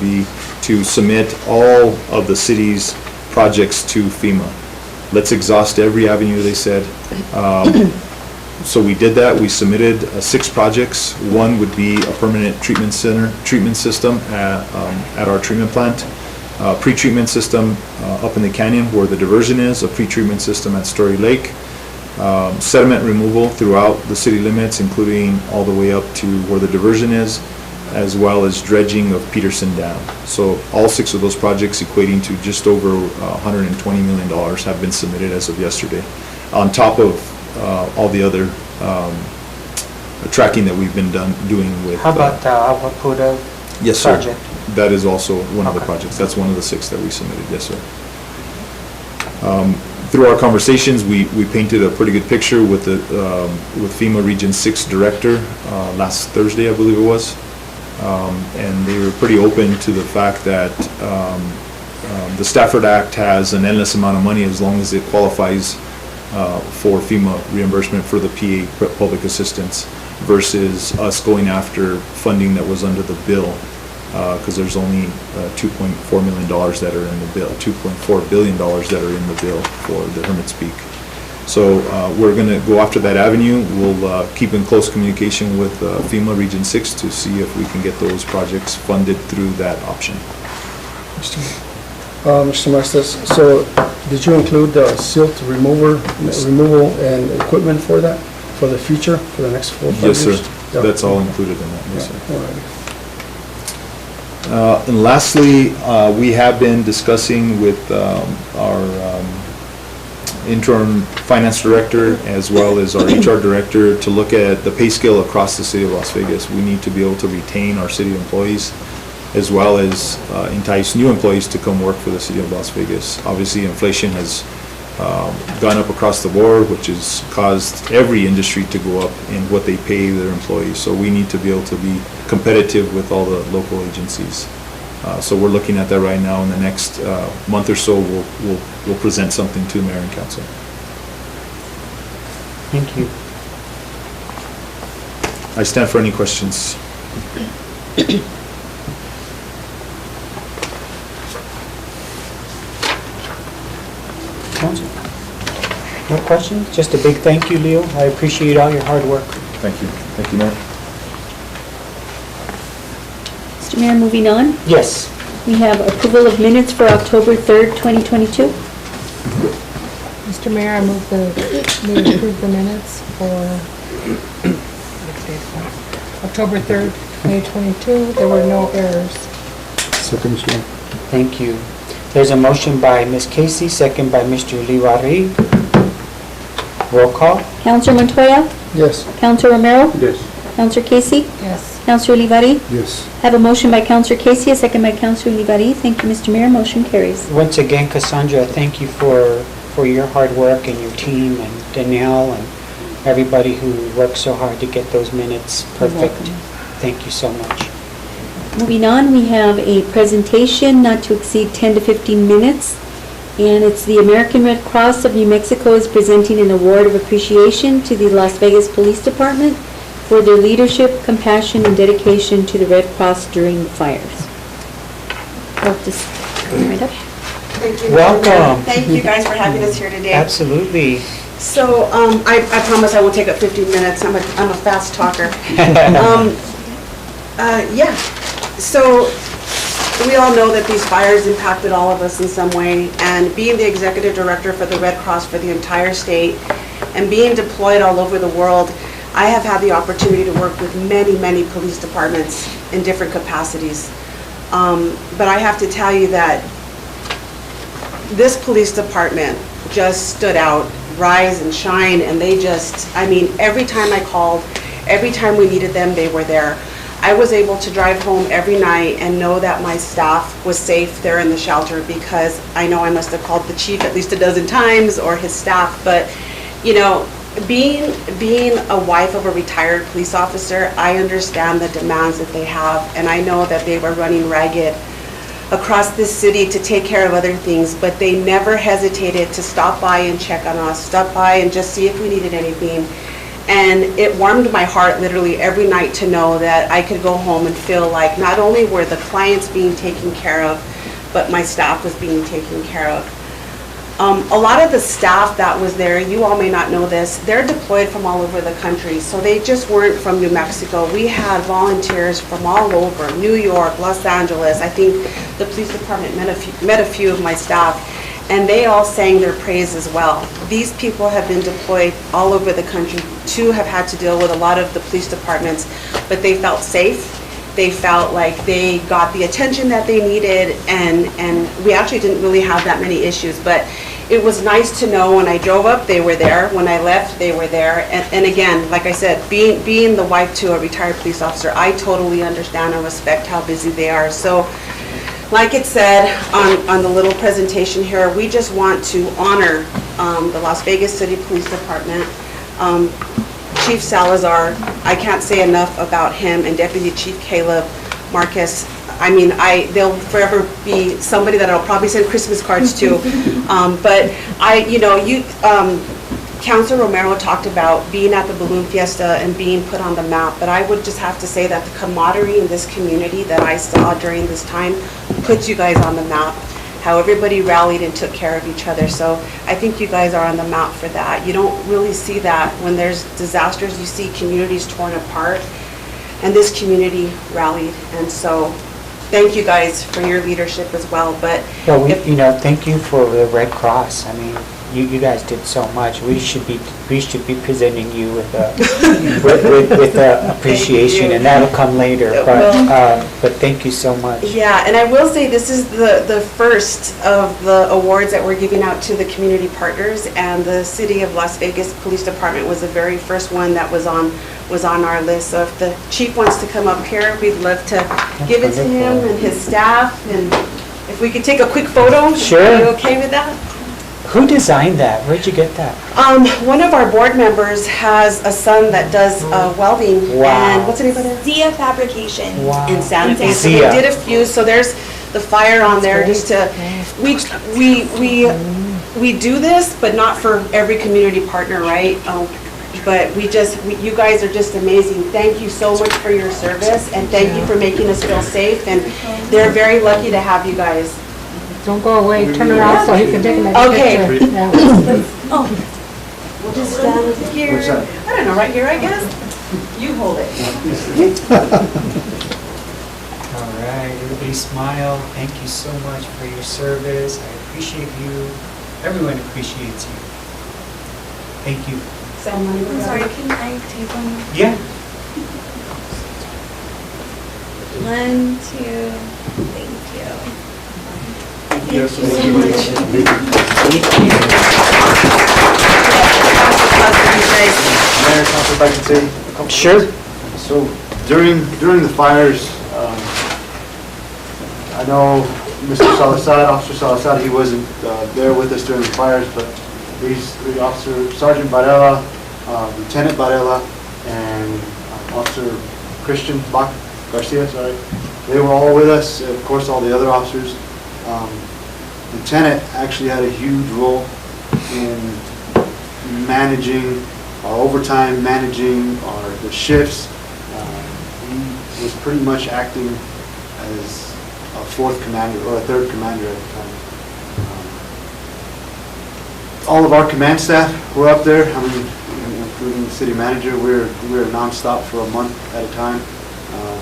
submit all of the city's projects to FEMA. Let's exhaust every avenue, they said. So we did that. We submitted 6 projects. One would be a permanent treatment system at our treatment plant. Pre-treatment system up in the canyon where the diversion is, a pre-treatment system at Story Lake. Sediment removal throughout the city limits, including all the way up to where the diversion is, as well as dredging of Peterson Dam. So all 6 of those projects, equating to just over $120 million, have been submitted as of yesterday, on top of all the other tracking that we've been doing with. How about the Agua Pura Yes, sir. project? That is also one of the Okay. projects. That's one of the 6 that we submitted, yes, sir. Through our conversations, we painted a pretty good picture with FEMA Region 6 Director last Thursday, I believe it was. And they were pretty open to the fact that the Stafford Act has an endless amount of money as long as it qualifies for FEMA reimbursement for the PA, public assistance, versus us going after funding that was under the bill, because there's only $2.4 million that are in the bill, $2.4 billion that are in the bill for the Hermit's Peak. So we're going to go after that avenue. We'll keep in close communication with FEMA Region 6 to see if we can get those projects funded through that option. Mr. Maestas, so did you include the silt removal and equipment for that, for the future, for the next 4 or 5 Yes, years? sir. Yeah. That's all included in that, yes, sir. Yeah, all right. And lastly, we have been discussing with our interim finance director as well as our HR director to look at the pay scale across the city of Las Vegas. We need to be able to retain our city employees as well as entice new employees to come work for the city of Las Vegas. Obviously, inflation has gone up across the board, which has caused every industry to go up in what they pay their employees. So we need to be able to be competitive with all the local agencies. So we're looking at that right now. In the next month or so, we'll present something to Mayor and Council. Thank you. I stand for any questions. Council? No questions? Just a big thank you, Leo. I appreciate all your hard work. Thank you. Thank you, Mayor. Mr. Mayor, moving on, Yes. we have approval of minutes for October 3rd, 2022. Mr. Mayor, I move we approve the minutes for October 3rd, 2022. There were no errors. Second, Mr. Mayor. Thank you. There's a motion by Ms. Casey, second by Mr. Liwari. Roll call? Counselor Montoya? Yes. Counselor Romero? Yes. Counselor Casey? Yes. Counselor Olivari? Yes. I have a motion by Counselor Casey, a second by Counselor Olivari. Thank you, Mr. Mayor. Motion carries. Once again, Cassandra, thank you for your hard work and your team and Danielle and everybody who worked so hard to get those minutes perfect. welcome. Thank you so much. Moving on, we have a presentation not to exceed 10 to 15 minutes, and it's the American Red Cross of New Mexico is presenting an award of appreciation to the Las Vegas Police Department for their leadership, compassion, and dedication to the Red Cross during the fires. I'll just go right up. Thank you. Welcome. Thank you guys for having us here today. Absolutely. So, I promise I won't take up 15 minutes. I'm a fast talker. Yeah, so we all know that these fires impacted all of us in some way, and being the executive director for the Red Cross for the entire state and being deployed all over the world, I have had the opportunity to work with many, many police departments in different capacities. But I have to tell you that this police department just stood out, rise and shine, and they just, I mean, every time I called, every time we needed them, they were there. I was able to drive home every night and know that my staff was safe there in the shelter, because I know I must have called the chief at least a dozen times, or his staff. But, you know, being a wife of a retired police officer, I understand the demands that they have, and I know that they were running ragged across this city to take care of other things, but they never hesitated to stop by and check on us, stop by and just see if we needed anything. And it warmed my heart literally every night to know that I could go home and feel like not only were the clients being taken care of, but my staff was being taken care of. A lot of the staff that was there, you all may not know this, they're deployed from all over the country, so they just weren't from New Mexico. We had volunteers from all over, New York, Los Angeles. I think the police department met a few of my staff, and they all sang their praise as well. These people have been deployed all over the country too, have had to deal with a lot of the police departments, but they felt safe. They felt like they got the attention that they needed, and we actually didn't really have that many issues, but it was nice to know when I drove up, they were there. When I left, they were there. And again, like I said, being the wife to a retired police officer, I totally understand and respect how busy they are. So, like it said on the little presentation here, we just want to honor the Las Vegas City Police Department. Chief Salazar, I can't say enough about him, and Deputy Chief Caleb Marquez. I mean, they'll forever be somebody that I'll probably send Christmas cards to. But Councilor Romero talked about being at the Balloon Fiesta and being put on the map, but I would just have to say that the camaraderie in this community that I saw during this time puts you guys on the map. How everybody rallied and took care of each other. So I think you guys are on the map for that. You don't really see that when there's disasters. You see communities torn apart, and this community rallied. And so thank you guys for your leadership as well. But Well, thank you for the Red Cross. I mean, you guys did so much. We should be presenting you with a appreciation, and that'll come later. But thank you so much. yeah, and I will say this is the first of the awards that we're giving out to the community partners, and the City of Las Vegas Police Department was the very first one that was on our list. So if the chief wants to come up here, we'd love to give it to him and his staff, and if we could take a quick photo. Sure. Are you okay with that? Who designed that? Where'd you get that? One of our board members has a son that does welding. Wow. And what's the name of it? Zia Fabrication. Wow. In Santa Fe. So Zia. they did a few, so there's the fire on there just to, we do this, but not for every community partner, right? But you guys are just amazing. Thank you so much for your service, and thank you for making us feel safe, and they're very lucky to have you guys. Don't go away, turn around so he can take another Okay. picture. Yeah. We'll just stand here. I don't know, right here, I guess? You hold it. All right, everybody smile. Thank you so much for your service. I appreciate you. Everyone appreciates you. Thank you. I'm sorry, can I take one? Yeah. 1, 2, thank you. Yes, Thank you so much. Mayor, Council, if I could say a couple Sure. things. So during the fires, I know Mr. Salazar, Officer Salazar, he wasn't there with us during the fires, but the Officer Sergeant Varela, Lieutenant Varela, and Officer Christian Garcia, sorry, they were all with us. Of course, all the other officers. Lieutenant actually had a huge role in managing our overtime, managing the shifts. He was pretty much acting as a fourth commander or a third commander at the time. all of our command staff were up there, I mean, including the city manager. We were nonstop for a month at a time,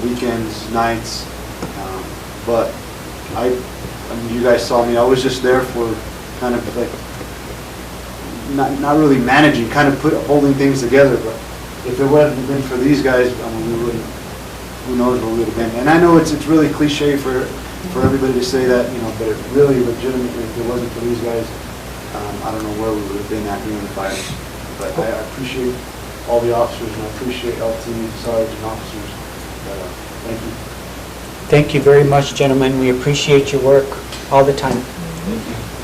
weekends, nights. But I mean, you guys saw me, I was just there for kind of like, not really managing, kind of holding things together. But if it wasn't been for these guys, I mean, we wouldn't, who knows where we would have been. And I know it's really cliche for everybody to say that, you know, but it really legitimately, if it wasn't for these guys, I don't know where we would have been at during the fire. But I appreciate all the officers, and I appreciate LT, sergeants, and officers. But, thank you. Thank you very much, gentlemen. We appreciate your work all the time.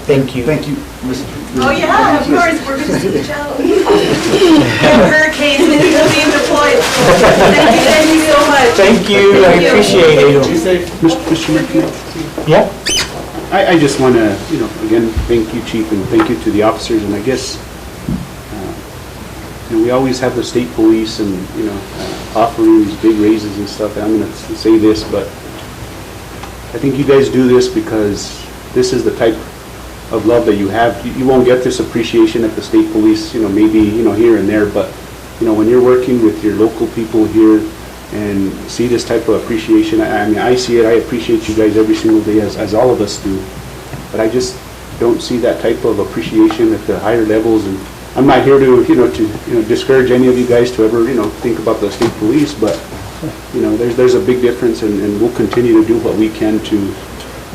Thank you. Thank you, Mr. Oh, yeah, of course, we're going to see each other. And hurricanes, and people being deployed. Thank you so much. Thank you, I appreciate it. Mr. Mayor? Yep. I just want to, you know, again, thank you, Chief, and thank you to the officers, and I guess, you know, we always have the state police and, you know, offering these big raises and stuff. I'm going to say this, but I think you guys do this because this is the type of love that you have. You won't get this appreciation at the state police, you know, maybe, you know, here and there, but, you know, when you're working with your local people here and see this type of appreciation, I mean, I see it, I appreciate you guys every single day, as all of us do, but I just don't see that type of appreciation at the higher levels. And I'm not here to, you know, discourage any of you guys to ever, you know, think about the state police, but, you know, there's a big difference, and we'll continue to do what we can to,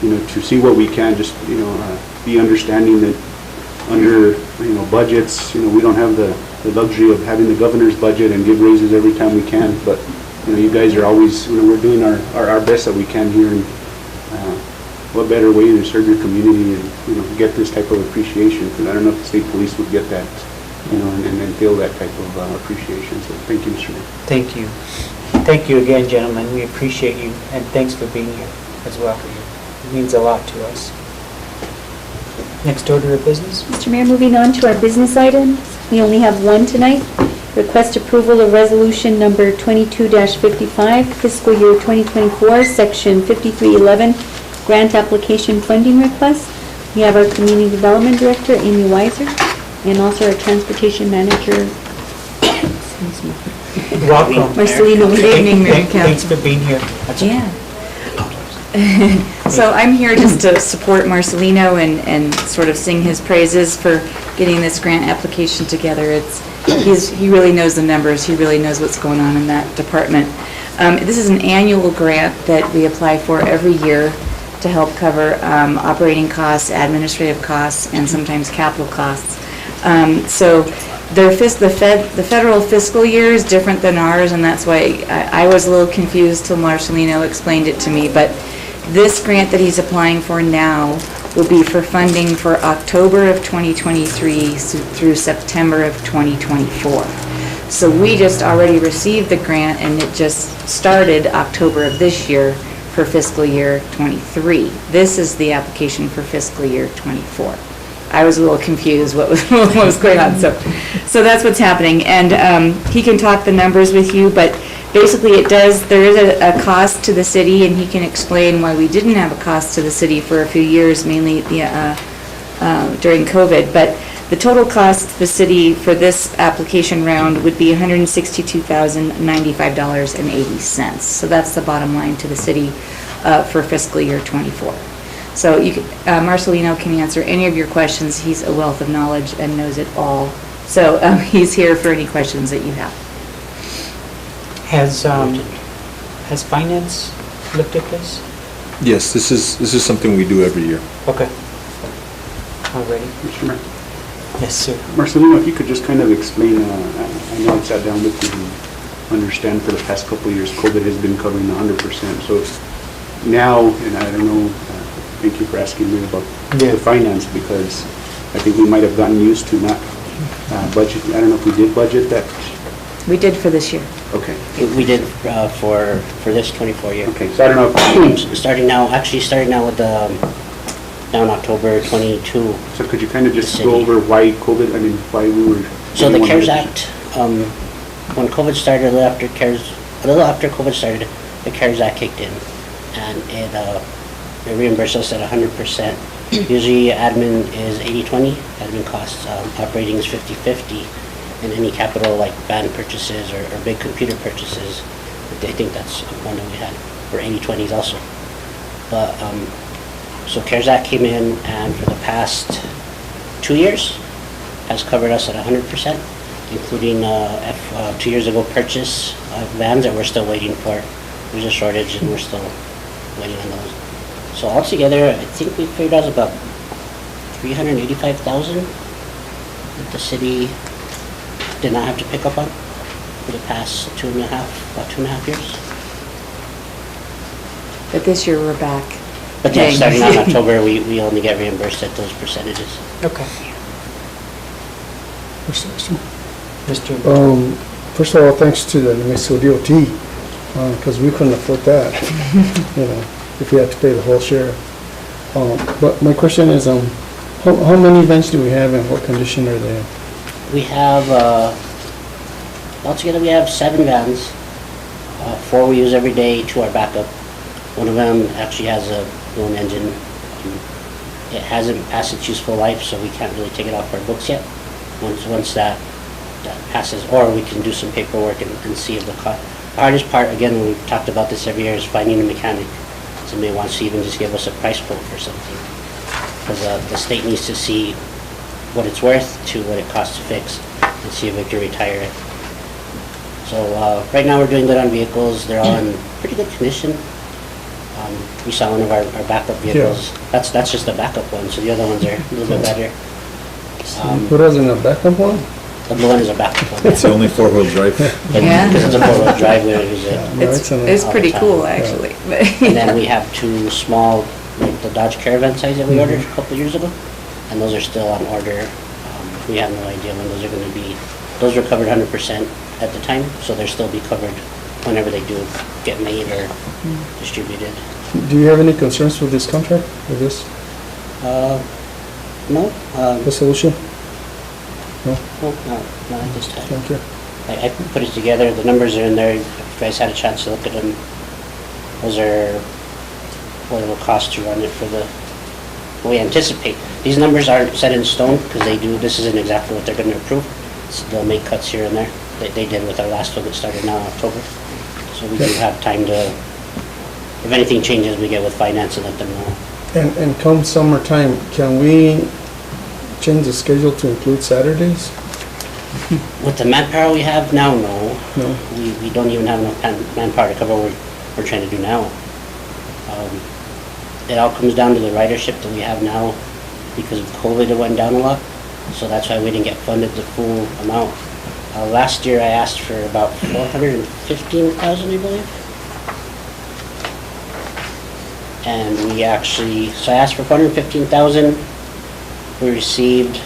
you know, to see what we can, just, you know, be understanding that under, you know, budgets, you know, we don't have the luxury of having the governor's budget and give raises every time we can, but, you know, you guys are always, you know, we're doing our best that we can here, and what better way to serve your community and, you know, get this type of appreciation, because I don't know if the state police would get that, you know, and then feel that type of appreciation. So thank you, Mr. Mayor. Thank you. Thank you again, gentlemen. We appreciate you, and thanks for being here as well. It means a lot to us. Next order of business? Mr. Mayor, moving on to our business items. We only have one tonight. Request approval of resolution number 22-55, fiscal year 2024, section 5311, grant application funding request. We have our community development director, Amy Weiser, and also our transportation manager, excuse me, Welcome. Marcelino. Good evening, Mayor and Thanks Council. for being here. Yeah. So I'm here just to support Marcelino and sort of sing his praises for getting this grant application together. He really knows the numbers, he really knows what's going on in that department. This is an annual grant that we apply for every year to help cover operating costs, administrative costs, and sometimes capital costs. So the federal fiscal year is different than ours, and that's why I was a little confused till Marcelino explained it to me. But this grant that he's applying for now will be for funding for October of 2023 through September of 2024. So we just already received the grant, and it just started October of this year for fiscal year 23. This is the application for fiscal year 24. I was a little confused what was going on. So that's what's happening. And he can talk the numbers with you, but basically there is a cost to the city, and he can explain why we didn't have a cost to the city for a few years, mainly during COVID. But the total cost to the city for this application round would be $162,095.80. So that's the bottom line to the city for fiscal year 24. So Marcelino can answer any of your questions. He's a wealth of knowledge and knows it all. So he's here for any questions that you have. Has finance looked at this? Yes, this is something we do every year. Okay. Already? Mr. Mayor. Yes, sir. Marcelino, if you could just kind of explain, I know I sat down with you and understand for the past couple of years, COVID has been covering 100%. So now, and I don't know, thank you for asking me about the finance, because I think we might have gotten used to not budget. I don't know if we did budget that. We did for this year. Okay. We did for this 24 year. Okay, so I don't know if, Starting now with the, now in October 22. so could you kind of just go over why COVID, why we were. So the CARES Act, when COVID started, a little after COVID started, the CARES Act kicked in, and it reimbursed us at 100% Usually admin is 80/20, admin costs, operating is 50/50, and any capital like van purchases or big computer purchases, I think that's one that we had, for 80/20s also. But, so CARES Act came in, and for the past 2 years, has covered us at 100%, including 2 years ago purchase vans that we're still waiting for. There's a shortage and we're still waiting on those. So altogether, I think we figured out about $385,000 that the city did not have to pick up on for the past about 2.5 years. But this year we're back. But yeah, paying. starting out in October, we only get reimbursed at those percentages. Okay. Mr. First of all, thanks to the New Mexico DOT, because we couldn't afford that, if we had to pay the whole share. But my question is, how many vans do we have and what condition are they in? We have, altogether we have 7 vans. 4 we use every day, 2 are backup. One of them actually has a blown engine. It hasn't passed its useful life, so we can't really take it off our books yet. Once that passes, or we can do some paperwork and see if the hardest part, again, when we've talked about this every year, is finding a mechanic. Somebody wants to even just give us a price quote for something. Because the state needs to see what it's worth to what it costs to fix and see if we can retire it. So right now we're doing good on vehicles. They're all in pretty good condition. We saw one of our backup vehicles. Yeah. That's just the backup one, so the other ones are a little bit better. Put us in a backup one? The blue one is a backup one. It's the only four-wheel drive. Yeah. Because it's a 4-wheel drive, we don't use it. No, excellent. It's pretty all the cool, time. actually. And then we have 2 small, like the Dodge Caravan size that we ordered a couple years ago, and those are still on order. We have no idea when those are going to be. Those were covered 100% at the time, so they'll still be covered whenever they do get made or distributed. Do you have any concerns with this contract, with this No, resolution? No? no, not at this time. Thank you. I put it together, the numbers are in there, if you guys had a chance to look at them. Those are what it will cost to run it for the, we anticipate. These numbers aren't set in stone, because this isn't exactly what they're going to approve. So they'll make cuts here and there. They did with our last one that started now in October. So we do have time to, if anything changes, we get with finance and let them know. And come summertime, can we change the schedule to include Saturdays? With the manpower we have now, no. No? We don't even have enough manpower to cover what we're trying to do now. It all comes down to the ridership that we have now. Because of COVID, it went down a lot. So that's why we didn't get funded the full amount. Last year, I asked for about $415,000, I believe. And we actually, so I asked for $415,000. We received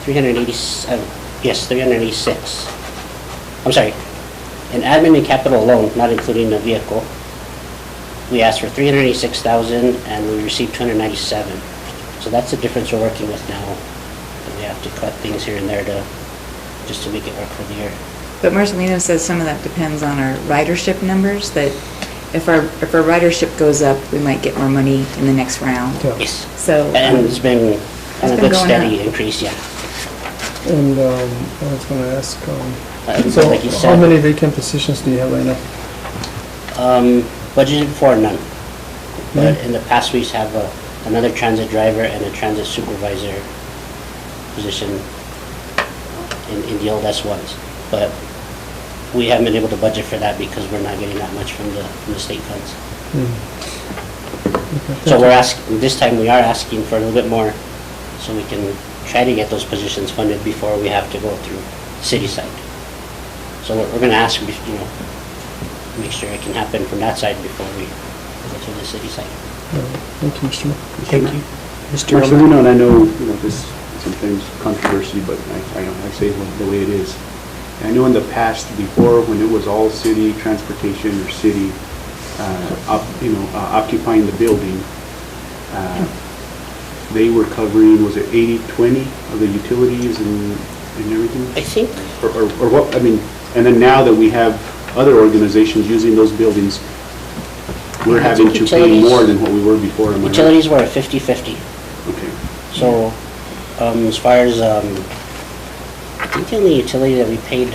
386. I'm sorry, in admin and capital alone, not including the vehicle, we asked for 386,000 and we received 297. So that's the difference we're working with now. And we have to cut things here and there just to make it work for the year. But Marcelino says some of that depends on our ridership numbers, that if our ridership goes up, we might get more money in the next round. Yeah. Yes. So. And it's been a been good going steady up. increase, yeah. And I was going to ask, So like you how said, many vacant positions do you have right now? budgeted for none. But None? in the past, we used to have another transit driver and a transit supervisor position in the old S1s. But we haven't been able to budget for that because we're not getting that much from the state funds. So we're asking, this time we are asking for a little bit more so we can try to get those positions funded before we have to go through city side. So we're gonna ask, make sure it can happen from that side before we go to the city side. Thank you, Mr. Mayor. Thank you. Mr. Romero? Marcelino, and I know, this is sometimes controversy, but I say it the way it is. I know in the past, before, when it was all city transportation or city, occupying the building, they were covering, was it 80/20 of the utilities and everything? I think, Or what, and then now that we have other organizations using those buildings, we're I having think to pay utilities- more than what we were before, am I right? utilities were a 50/50. Okay. So, as far as, I think the only utility that we paid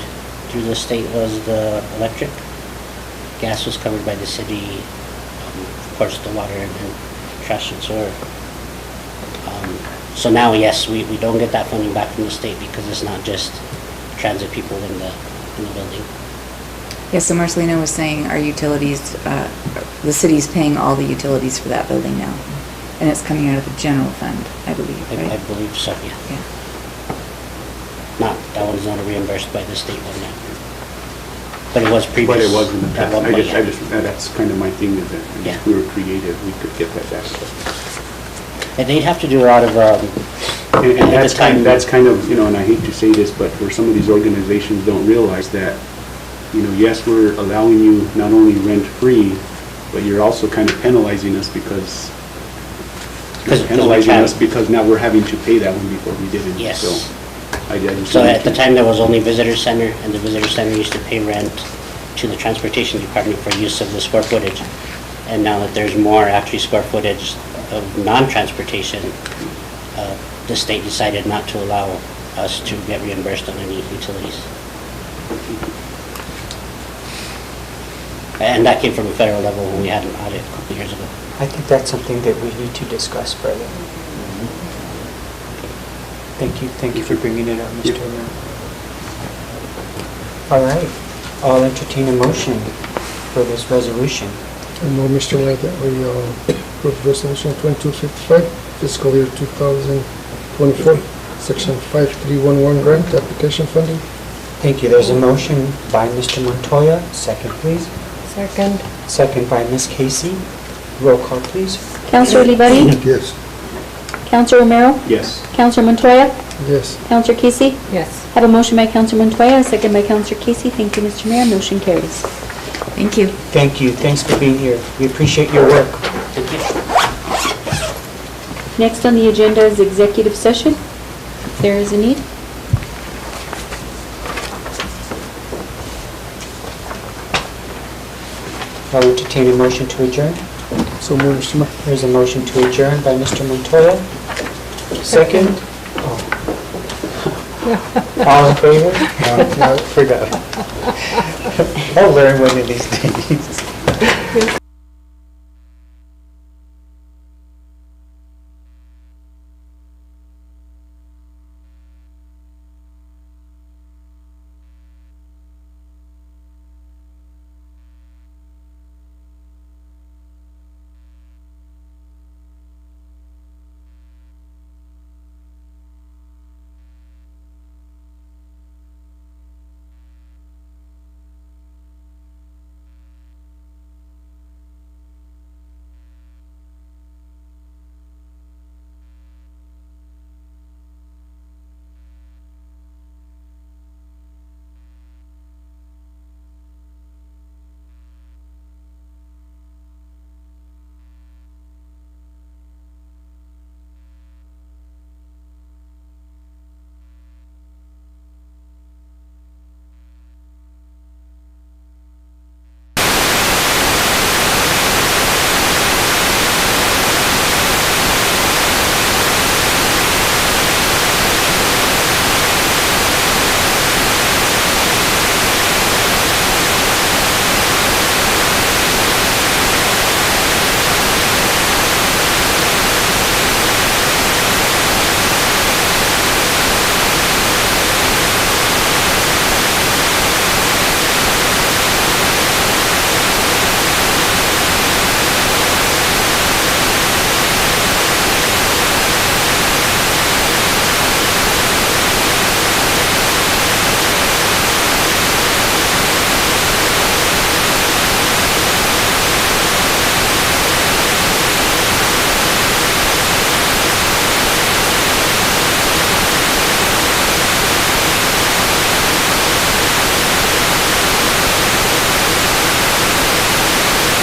through the state was the electric. Gas was covered by the city, of course, the water and trash and sewer. So now, yes, we don't get that funding back from the state because it's not just transit people in the building. Yeah, so Marcelino was saying our utilities, the city's paying all the utilities for that building now. And it's coming out of the general fund, I believe, I right? believe so, yeah. Yeah. That one's not reimbursed by the state one now. But it was previous. But it was in the at past. one point, yeah. That's kind of my thing, is that Yeah. if we were creative, we could get that back. And they'd have to do a lot of, And at that's the time- that's kind of, and I hate to say this, but where some of these organizations don't realize that, yes, we're allowing you not only rent-free, but you're also kind of penalizing us because now we're having to pay that one before we didn't. Yes. So I just So wanted at the to- time, there was only visitor center, and the visitor center used to pay rent to the transportation department for use of the square footage. And now that there's more actually square footage of non-transportation, the state decided not to allow us to get reimbursed on any utilities. And that came from the federal level when we had an audit a couple of years ago. I think that's something that we need to discuss further. Thank you for bringing it up, Mr. Mayor. All right, I'll entertain a motion for this resolution. I know, Mr. Mayor, that we approve resolution 2255, fiscal year 2024, section 5311 grant application funding. Thank you. There's a motion by Mr. Montoya. Second, please. Second. Second by Ms. Casey. Roll call, please. Counselor Olivari? Yes. Counselor Romero? Yes. Counselor Montoya? Yes. Counselor Casey? Yes. Have a motion by Counselor Montoya, a second by Counselor Casey. Thank you, Mr. Mayor. Motion carries. Thank you. Thank you. Thanks for being here. We appreciate your work. Thank you. Next on the agenda is executive session. If there is a need. I'll entertain a motion to adjourn. So move, Mr. Mayor. There's a motion to adjourn by Mr. Montoya. Second. Oh. All in favor? No, forgot. I'll learn one of these days.